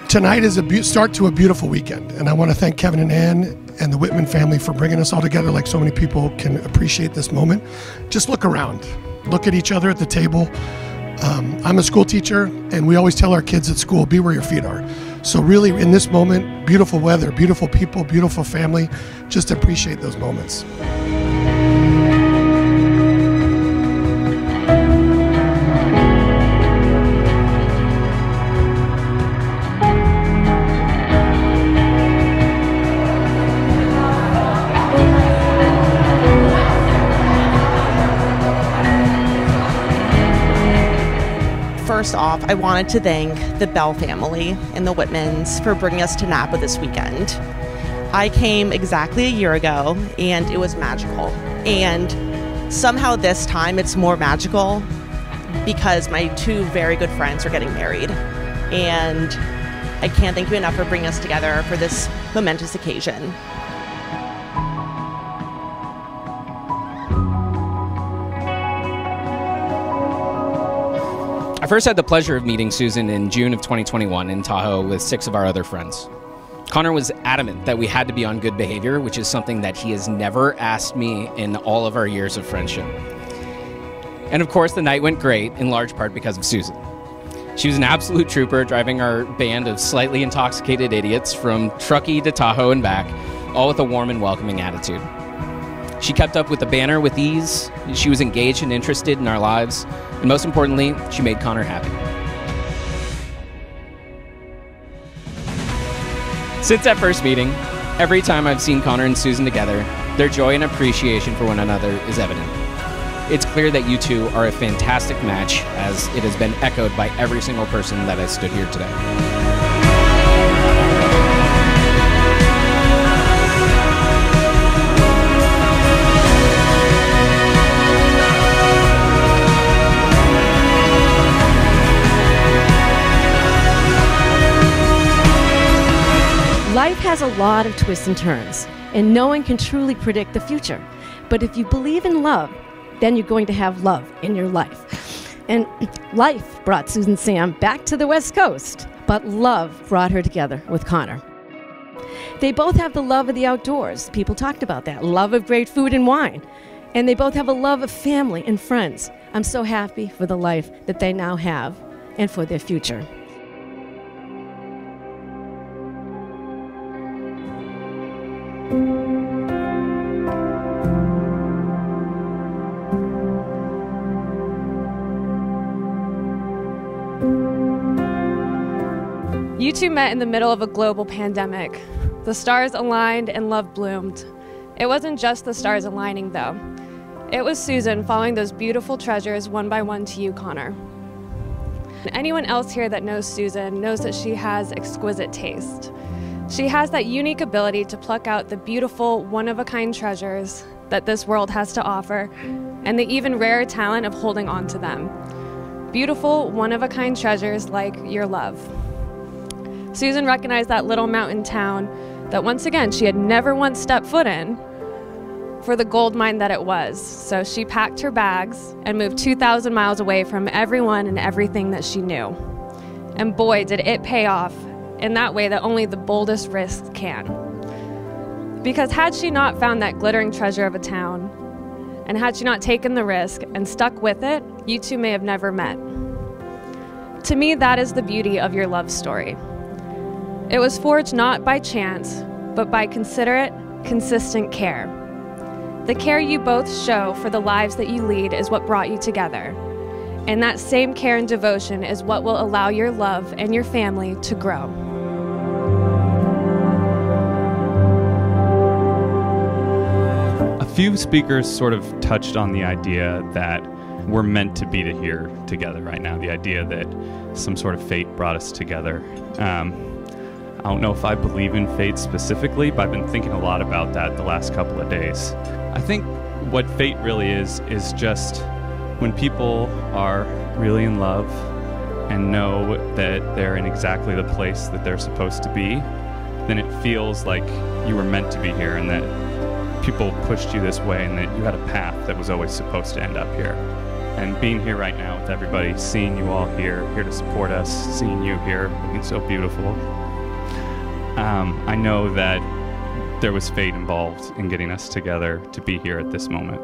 Tonight is a start to a beautiful weekend, and I want to thank Kevin and Ann and the Whitman family for bringing us all together like so many people can appreciate this moment. Just look around. Look at each other at the table. I'm a school teacher, and we always tell our kids at school, be where your feet are. So really, in this moment, beautiful weather, beautiful people, beautiful family, just appreciate those moments. First off, I wanted to thank the Bell family and the Whitmans for bringing us to Napa this weekend. I came exactly a year ago, and it was magical. And somehow this time it's more magical because my two very good friends are getting married. And I can't thank you enough for bringing us together for this momentous occasion. I first had the pleasure of meeting Susan in June of 2021 in Tahoe with 6 of our other friends. Connor was adamant that we had to be on good behavior, which is something that he has never asked me in all of our years of friendship. And of course, the night went great, in large part because of Susan. She was an absolute trooper, driving our band of slightly intoxicated idiots from Truckee to Tahoe and back, all with a warm and welcoming attitude. She kept up with the banner with ease, she was engaged and interested in our lives, and most importantly, she made Connor happy. Since that first meeting, every time I've seen Connor and Susan together, their joy and appreciation for one another is evident. It's clear that you two are a fantastic match, as it has been echoed by every single person that has stood here today. Life has a lot of twists and turns, and no one can truly predict the future. But if you believe in love, then you're going to have love in your life. And life brought Susan Sam back to the West Coast, but love brought her together with Connor. They both have the love of the outdoors. People talked about that. Love of great food and wine. And they both have a love of family and friends. I'm so happy for the life that they now have and for their future. You two met in the middle of a global pandemic. The stars aligned and love bloomed. It wasn't just the stars aligning, though. It was Susan following those beautiful treasures one by one to you, Connor. Anyone else here that knows Susan knows that she has exquisite taste. She has that unique ability to pluck out the beautiful, one-of-a-kind treasures that this world has to offer, and the even rarer talent of holding on to them. Beautiful, one-of-a-kind treasures like your love. Susan recognized that little mountain town that once again she had never once stepped foot in for the gold mine that it was. So she packed her bags and moved 2,000 miles away from everyone and everything that she knew. And boy, did it pay off in that way that only the boldest risks can. Because had she not found that glittering treasure of a town, and had she not taken the risk and stuck with it, you two may have never met. To me, that is the beauty of your love story. It was forged not by chance, but by considerate, consistent care. The care you both show for the lives that you lead is what brought you together. And that same care and devotion is what will allow your love and your family to grow. A few speakers sort of touched on the idea that we're meant to be here together right now, the idea that some sort of fate brought us together. I don't know if I believe in fate specifically, but I've been thinking a lot about that the last couple of days. I think what fate really is just when people are really in love and know that they're in exactly the place that they're supposed to be, then it feels like you were meant to be here and that people pushed you this way and that you had a path that was always supposed to end up here. And being here right now with everybody, seeing you all here to support us, seeing you here looking so beautiful. I know that there was fate involved in getting us together to be here at this moment.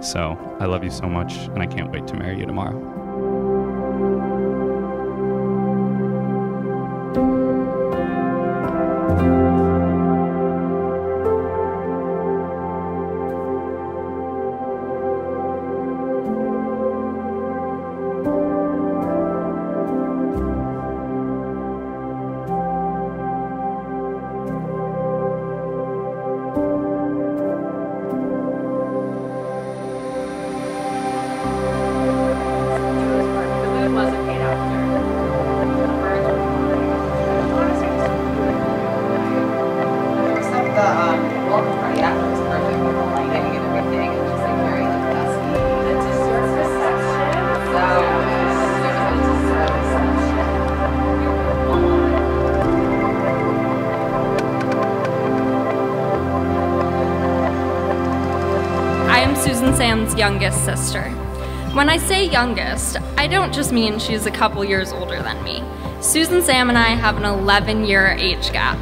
So I love you so much, and I can't wait to marry you tomorrow. Susan Sam's youngest sister. When I say youngest, I don't just mean she's a couple years older than me. Susan Sam and I have an 11-year age gap.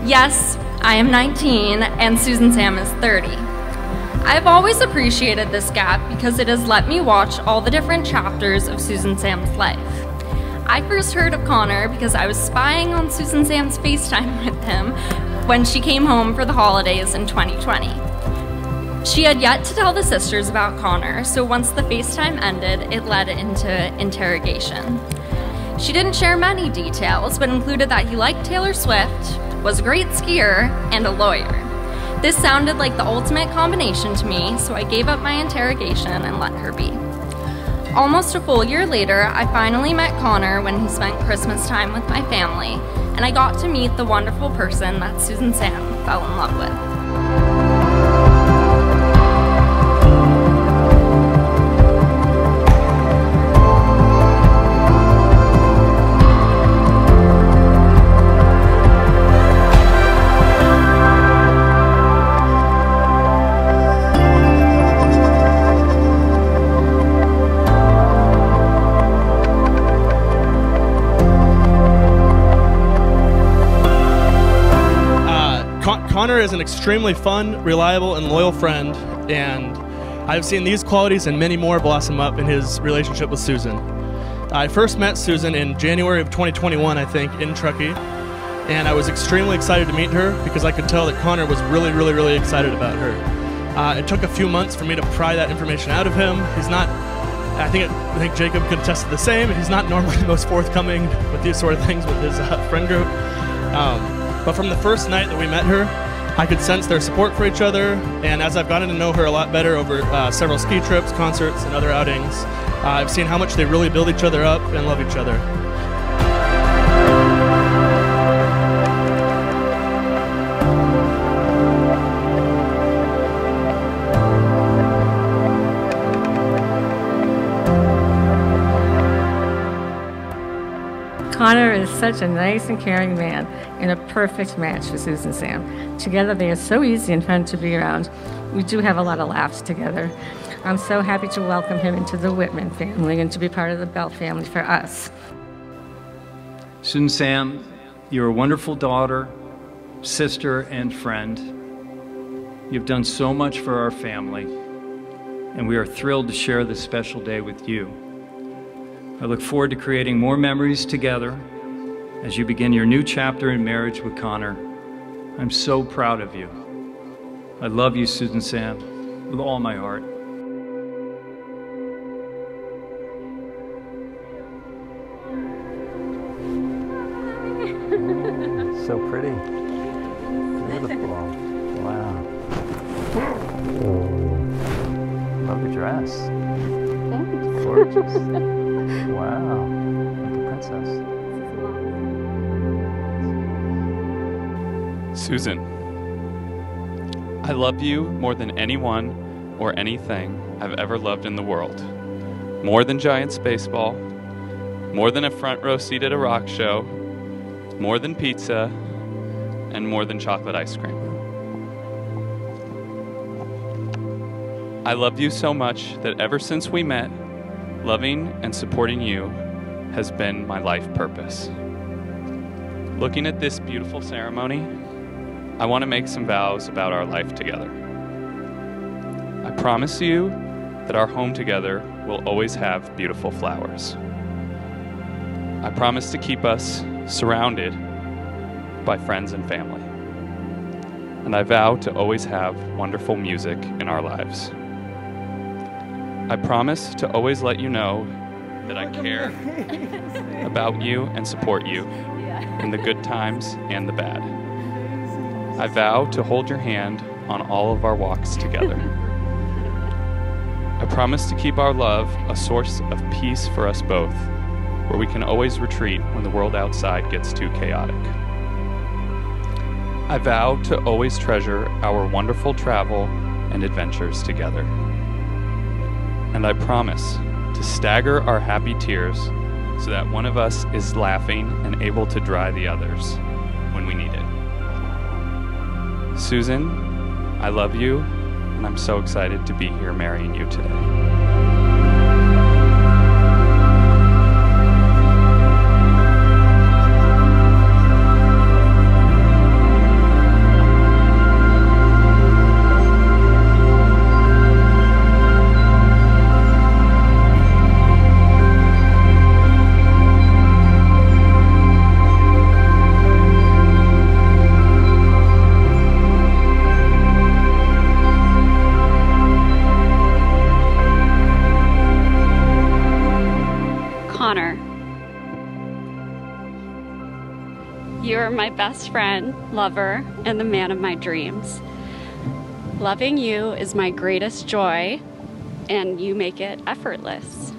Yes, I am 19 and Susan Sam is 30. I've always appreciated this gap because it has let me watch all the different chapters of Susan Sam's life. I first heard of Connor because I was spying on Susan Sam's FaceTime with him when she came home for the holidays in 2020. She had yet to tell the sisters about Connor, so once the FaceTime ended, it led into interrogation. She didn't share many details, but included that he liked Taylor Swift, was a great skier, and a lawyer. This sounded like the ultimate combination to me, so I gave up my interrogation and let her be. Almost a full year later, I finally met Connor when he spent Christmas time with my family, and I got to meet the wonderful person that Susan Sam fell in love with. Connor is an extremely fun, reliable, and loyal friend, and I've seen these qualities and many more blossom up in his relationship with Susan. I first met Susan in January of 2021, I think, in Truckee, and I was extremely excited to meet her because I could tell that Connor was really excited about her. It took a few months for me to pry that information out of him. He's not, I think Jacob could attest to the same, he's not normally the most forthcoming with these sort of things with his friend group. But from the first night that we met her, I could sense their support for each other, and as I've gotten to know her a lot better over several ski trips, concerts, and other outings, I've seen how much they really build each other up and love each other. Connor is such a nice and caring man and a perfect match for Susan Sam. Together they are so easy and fun to be around. We do have a lot of laughs together. I'm so happy to welcome him into the Whitman family and to be part of the Bell family for us. Susan Sam, you're a wonderful daughter, sister, and friend. You've done so much for our family, and we are thrilled to share this special day with you. I look forward to creating more memories together as you begin your new chapter in marriage with Connor. I'm so proud of you. I love you, Susan Sam, with all my heart. So pretty. Beautiful. Wow. Love the dress. Thank you. Gorgeous. Wow, like a princess. Susan, I love you more than anyone or anything I've ever loved in the world. More than Giants baseball, more than a front row seat at a rock show, more than pizza, and more than chocolate ice cream. I love you so much that ever since we met, Loving and supporting you has been my life purpose. Looking at this beautiful ceremony, I want to make some vows about our life together. I promise you that our home together will always have beautiful flowers. I promise to keep us surrounded by friends and family. And I vow to always have wonderful music in our lives. I promise to always let you know that I care about you and support you in the good times and the bad. I vow to hold your hand on all of our walks together. I promise to keep our love a source of peace for us both, where we can always retreat when the world outside gets too chaotic. I vow to always treasure our wonderful travel and adventures together. And I promise to stagger our happy tears so that one of us is laughing and able to dry the others when we need it. Susan, I love you, and I'm so excited to be here marrying you today. You are my best friend, lover, and the man of my dreams. Loving you is my greatest joy, and you make it effortless.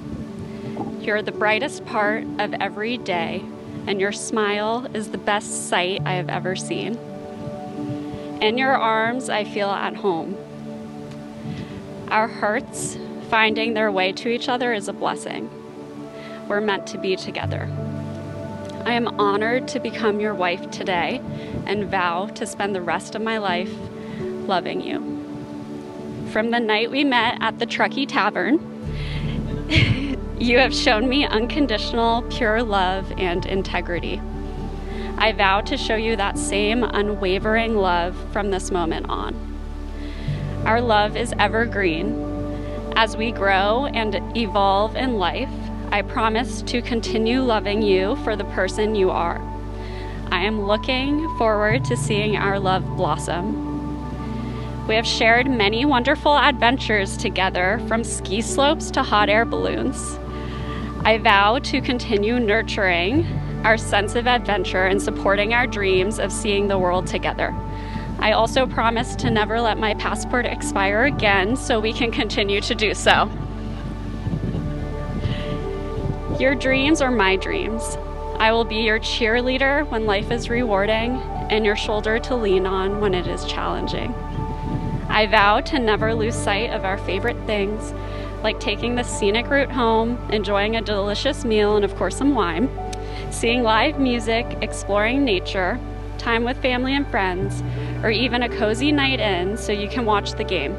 You're the brightest part of every day, and your smile is the best sight I have ever seen. In your arms, I feel at home. Our hearts finding their way to each other is a blessing. We're meant to be together. I am honored to become your wife today and vow to spend the rest of my life loving you. From the night we met at the Truckee Tavern, you have shown me unconditional, pure love and integrity. I vow to show you that same unwavering love from this moment on. Our love is evergreen. As we grow and evolve in life, I promise to continue loving you for the person you are. I am looking forward to seeing our love blossom. We have shared many wonderful adventures together, from ski slopes to hot air balloons. I vow to continue nurturing our sense of adventure and supporting our dreams of seeing the world together. I also promise to never let my passport expire again so we can continue to do so. Your dreams are my dreams. I will be your cheerleader when life is rewarding and your shoulder to lean on when it is challenging. I vow to never lose sight of our favorite things, like taking the scenic route home, enjoying a delicious meal and of course some wine, seeing live music, exploring nature, time with family and friends, or even a cozy night in so you can watch the game.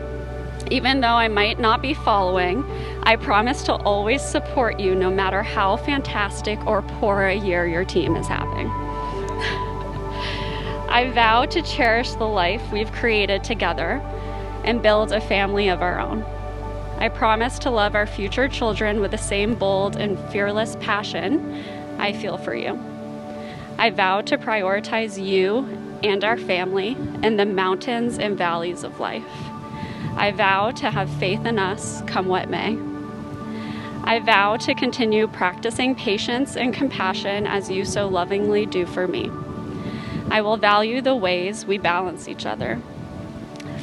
Even though I might not be following, I promise to always support you no matter how fantastic or poor a year your team is having. I vow to cherish the life we've created together and build a family of our own. I promise to love our future children with the same bold and fearless passion I feel for you. I vow to prioritize you and our family in the mountains and valleys of life. I vow to have faith in us, come what may. I vow to continue practicing patience and compassion as you so lovingly do for me. I will value the ways we balance each other.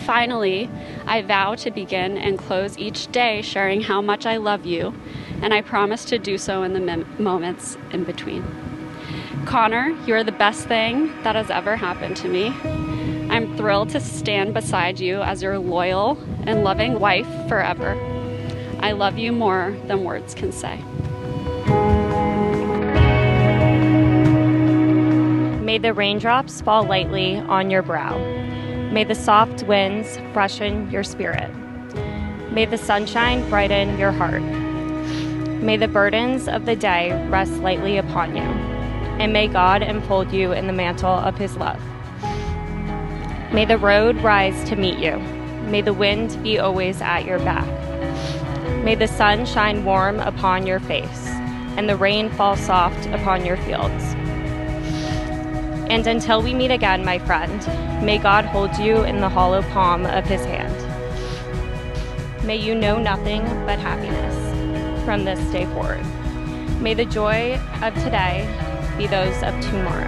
Finally, I vow to begin and close each day sharing how much I love you, and I promise to do so in the moments in between. Connor, you're the best thing that has ever happened to me. I'm thrilled to stand beside you as your loyal and loving wife forever. I love you more than words can say. May the raindrops fall lightly on your brow. May the soft winds freshen your spirit. May the sunshine brighten your heart. May the burdens of the day rest lightly upon you, and may God enfold you in the mantle of his love. May the road rise to meet you. May the wind be always at your back. May the sun shine warm upon your face, and the rain fall soft upon your fields. And until we meet again, my friend, may God hold you in the hollow palm of his hand. May you know nothing but happiness from this day forward. May the joy of today be those of tomorrow.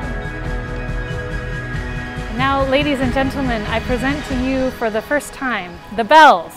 Now, ladies and gentlemen, I present to you for the first time, the bells.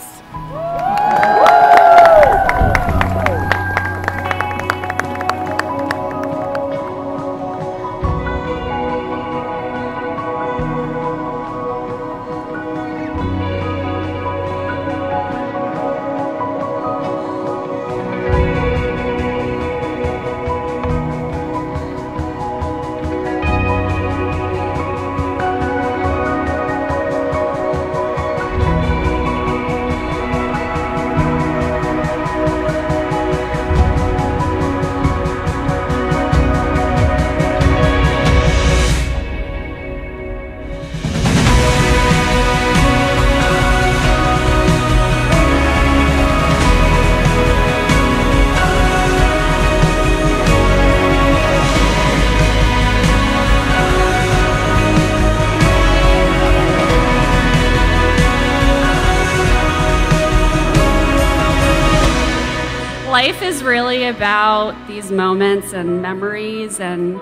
Life is really about these moments and memories, and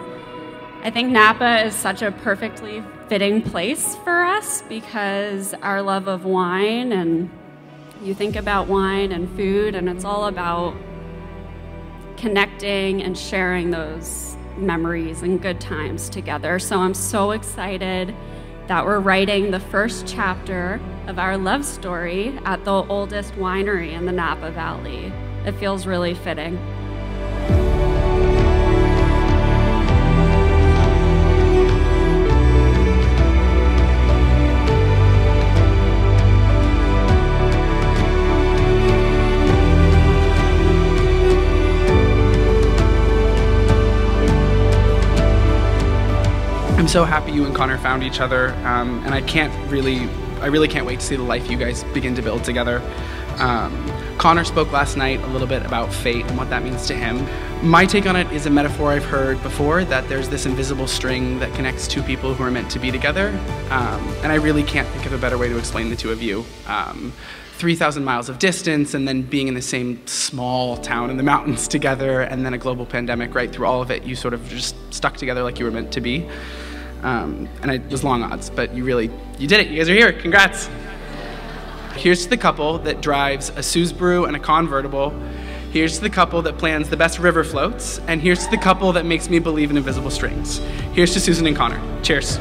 I think Napa is such a perfectly fitting place for us because our love of wine, and you think about wine and food, and it's all about connecting and sharing those memories and good times together. So I'm so excited that we're writing the first chapter of our love story at the oldest winery in the Napa Valley. It feels really fitting. I'm so happy you and Connor found each other, and I really can't wait to see the life you guys begin to build together. Connor spoke last night a little bit about fate and what that means to him. My take on it is a metaphor I've heard before, that there's this invisible string that connects two people who are meant to be together, and I really can't think of a better way to explain the two of you. 3,000 miles of distance, and then being in the same small town in the mountains together, and then a global pandemic right through all of it, you sort of just stuck together like you were meant to be. And it was long odds, but you did it. You guys are here. Congrats. Here's to the couple that drives a Subaru and a convertible. Here's to the couple that plans the best river floats. And here's to the couple that makes me believe in invisible strings. Here's to Susan and Connor. Cheers.